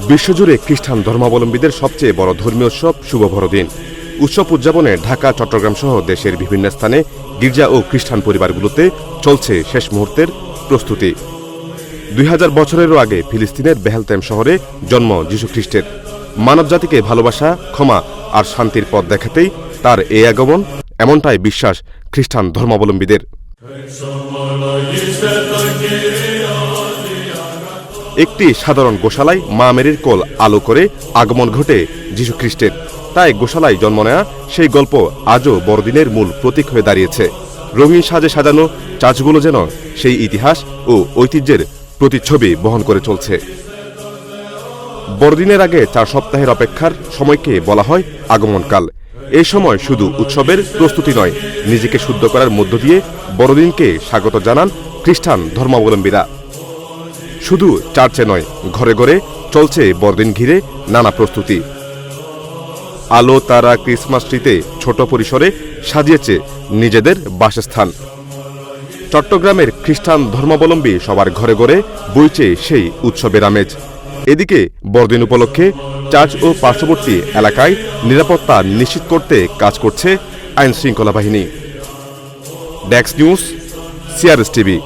বিশ্বজুড়ে খ্রিস্টান ধর্মাবলম্বীদের সবচেয়ে বড় ধর্মীয় উৎসব শুভ বড়দিন। উৎসব উদযাপনে ঢাকা, চট্টগ্রাম সহ দেশের বিভিন্ন স্থানে গির্জা ও খ্রিস্টান পরিবারগুলোতে চলছে শেষ মুহূর্তের প্রস্তুতি। 2000 বছরেরও আগে ফিলিস্তিনের বেহেলতেম শহরে জন্ম যিশু খ্রিস্টের। মানবজাতিকে ভালোবাসা, ক্ষমা আর শান্তির পথ দেখাতেই তার এই আগমন, এমনটাই বিশ্বাস খ্রিস্টান ধর্মাবলম্বীদের। একটি সাধারণ গোশালায় মা মেরির কোল আলো করে আগমন ঘটে যিশু খ্রিস্টের। তাই গোশালায় জন্ম নেয়া সেই গল্প আজও বড়দিনের মূল প্রতীক হয়ে দাঁড়িয়েছে। রঙিন সাজে সাজানো চার্চগুলো যেন সেই ইতিহাস ও ঐতিহ্যের প্রতিচ্ছবি বহন করে চলছে। বড়দিনের আগে 4 সপ্তাহের অপেক্ষার সময়কে বলা হয় আগমনকাল। এই সময় শুধু উৎসবের প্রস্তুতি নয়, নিজেকে শুদ্ধ করার মধ্য দিয়ে বড়দিনকে স্বাগত জানান খ্রিস্টান ধর্মাবলম্বীরা। শুধু চার্চে নয়, ঘরে ঘরে চলছে বড়দিন ঘিরে নানা প্রস্তুতি। আলো, তারা, ক্রিসমাস ট্রিতে ছোট পরিসরে সাজিয়েছে নিজেদের বাসস্থান। চট্টগ্রামের খ্রিস্টান ধর্মাবলম্বী সবার ঘরে ঘরে বইছে সেই উৎসবের আমেজ। এদিকে বড়দিন উপলক্ষে চার্চ ও পার্শ্ববর্তী এলাকায় নিরাপত্তা নিশ্চিত করতে কাজ করছে আইন শৃঙ্খলা বাহিনী। Desk news, CRS TV.